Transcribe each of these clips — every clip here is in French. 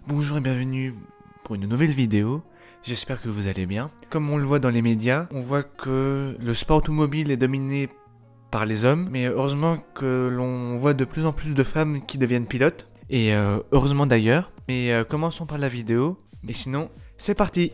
Bonjour et bienvenue pour une nouvelle vidéo, j'espère que vous allez bien. Comme on le voit dans les médias, on voit que le sport automobile est dominé par les hommes, mais heureusement que l'on voit de plus en plus de femmes qui deviennent pilotes, et heureusement d'ailleurs. Mais commençons par la vidéo, et sinon, c'est parti!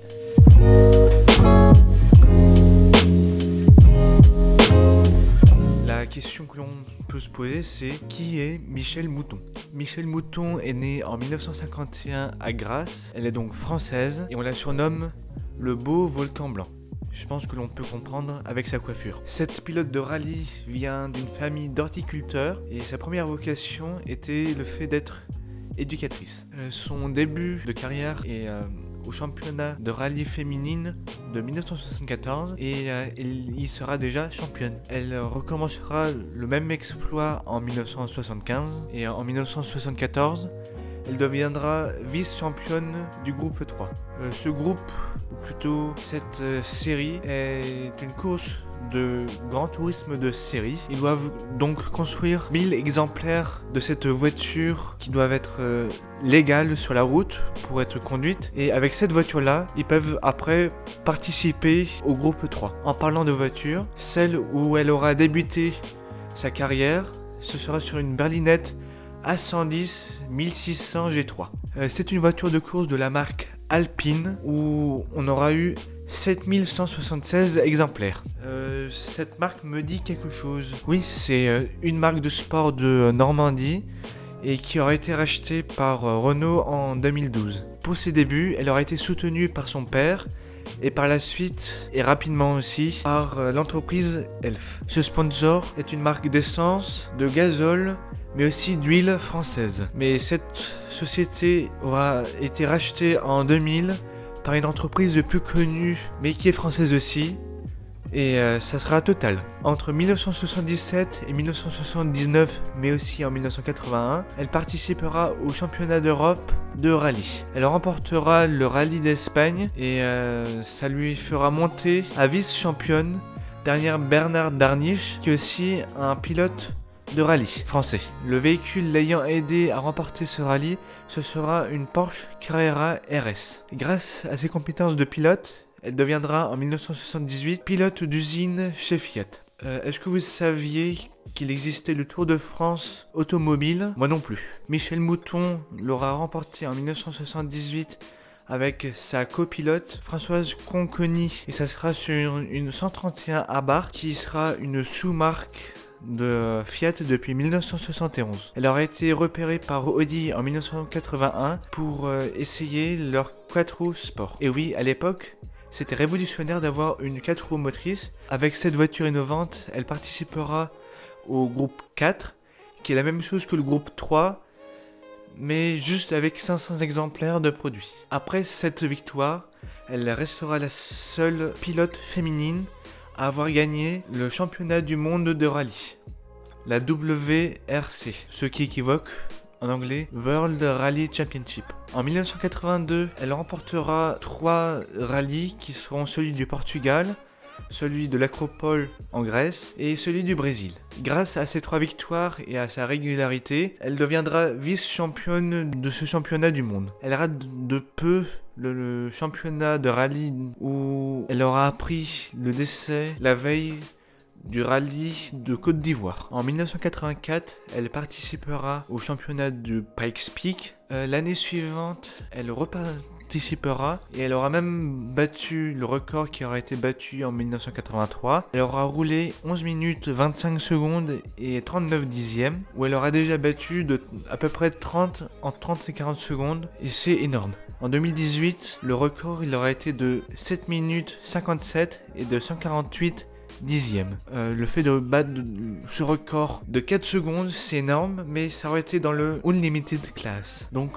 La question que l'on peut se poser, c'est qui est Michèle Mouton? Michèle Mouton est née en 1951 à Grasse, elle est donc française et on la surnomme le beau volcan blanc. Je pense que l'on peut comprendre avec sa coiffure. Cette pilote de rallye vient d'une famille d'horticulteurs et sa première vocation était le fait d'être éducatrice. Son début de carrière est au championnat de rallye féminine de 1974 et elle y sera déjà championne. Elle recommencera le même exploit en 1975 et en 1974 elle deviendra vice-championne du groupe 3. Ce groupe, ou plutôt cette série, est une course de grand tourisme de série. Ils doivent donc construire 1000 exemplaires de cette voiture qui doivent être légales sur la route pour être conduite. Et avec cette voiture-là, ils peuvent après participer au groupe 3. En parlant de voiture, celle où elle aura débuté sa carrière, ce sera sur une berlinette A110 1600 G3. C'est une voiture de course de la marque Alpine où on aura eu 7176 exemplaires. Cette marque me dit quelque chose. Oui, c'est une marque de sport de Normandie et qui aurait été rachetée par Renault en 2012. Pour ses débuts, elle aurait été soutenue par son père et par la suite, et rapidement aussi, par l'entreprise Elf. Ce sponsor est une marque d'essence, de gazole, mais aussi d'huile française. Mais cette société aura été rachetée en 2000 par une entreprise plus connue, mais qui est française aussi, et ça sera Total. Entre 1977 et 1979, mais aussi en 1981, elle participera au championnat d'Europe de rallye. Elle remportera le rallye d'Espagne et ça lui fera monter à vice-championne derrière Bernard Darniche, qui est aussi un pilote de rallye français. Le véhicule l'ayant aidé à remporter ce rallye, ce sera une Porsche Carrera RS. Grâce à ses compétences de pilote, elle deviendra en 1978 pilote d'usine chez Fiat. Est-ce que vous saviez qu'il existait le Tour de France automobile? Moi non plus. Michèle Mouton l'aura remporté en 1978 avec sa copilote Françoise Conconi et ça sera sur une 131 Abarth qui sera une sous-marque de Fiat depuis 1971. Elle aurait été repérée par Audi en 1981 pour essayer leur 4 roues sport. Et oui, à l'époque, c'était révolutionnaire d'avoir une 4 roues motrices. Avec cette voiture innovante, elle participera au groupe 4, qui est la même chose que le groupe 3, mais juste avec 500 exemplaires de produits. Après cette victoire, elle restera la seule pilote féminine à avoir gagné le championnat du monde de rallye, la WRC, ce qui équivoque en anglais World Rally Championship. En 1982, elle remportera 3 rallyes qui seront celui du Portugal, celui de l'Acropole en Grèce et celui du Brésil. Grâce à ces 3 victoires et à sa régularité, elle deviendra vice-championne de ce championnat du monde. Elle rate de peu le championnat de rallye où elle aura appris le décès la veille du rallye de Côte d'Ivoire. En 1984, elle participera au championnat de Pikes Peak. L'année suivante, elle reparticipera et elle aura même battu le record qui aura été battu en 1983. Elle aura roulé 11 minutes 25 secondes et 39 dixièmes, où elle aura déjà battu de à peu près 30 et 40 secondes, et c'est énorme. En 2018, le record il aura été de 7 minutes 57 et de 148 dixièmes. Le fait de battre ce record de 4 secondes, c'est énorme, mais ça aurait été dans le Unlimited Class, donc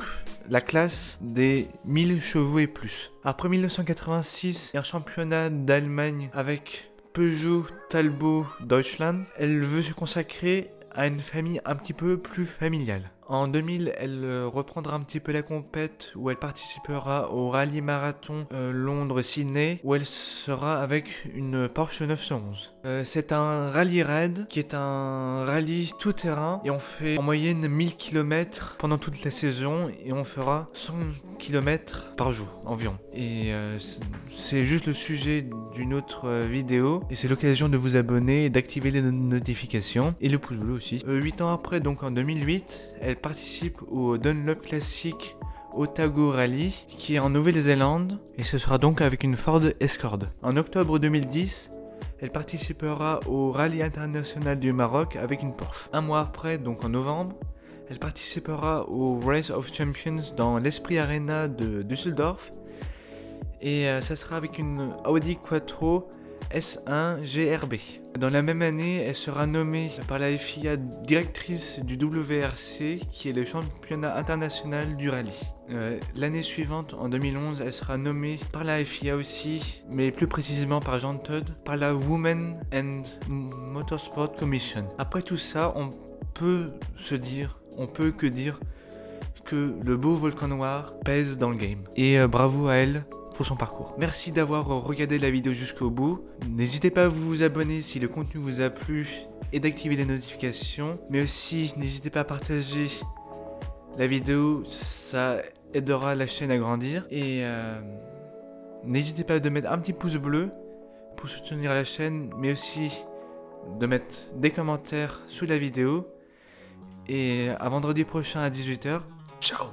la classe des 1000 chevaux et plus. Après 1986, il y a un championnat d'Allemagne avec Peugeot Talbot Deutschland. Elle veut se consacrer à une famille un petit peu plus familiale. En 2000, elle reprendra un petit peu la compète où elle participera au rallye marathon Londres-Sydney où elle sera avec une Porsche 911. C'est un rallye raid qui est un rallye tout terrain et on fait en moyenne 1000 km pendant toute la saison et on fera 100 km par jour environ. Et c'est juste le sujet d'une autre vidéo et c'est l'occasion de vous abonner et d'activer les notifications et le pouce bleu aussi. 8 ans après, donc en 2008, elle participe au Dunlop Classic Otago Rally qui est en Nouvelle-Zélande et ce sera donc avec une Ford Escort. En octobre 2010, elle participera au Rallye International du Maroc avec une Porsche. Un mois après, donc en novembre, elle participera au Race of Champions dans l'Esprit Arena de Düsseldorf et ça sera avec une Audi Quattro S1 GRB. Dans la même année, elle sera nommée par la FIA directrice du WRC, qui est le championnat international du rallye. L'année suivante, en 2011, elle sera nommée par la FIA aussi, mais plus précisément par Jean Todt, par la Women and Motorsport Commission. Après tout ça, on peut que dire que le beau volcan noir pèse dans le game. Et bravo à elle pour son parcours. Merci d'avoir regardé la vidéo jusqu'au bout. N'hésitez pas à vous abonner si le contenu vous a plu et d'activer les notifications. Mais aussi, n'hésitez pas à partager la vidéo, ça aidera la chaîne à grandir. Et n'hésitez pas de mettre un petit pouce bleu pour soutenir la chaîne, mais aussi de mettre des commentaires sous la vidéo. Et à vendredi prochain à 18 h. Ciao!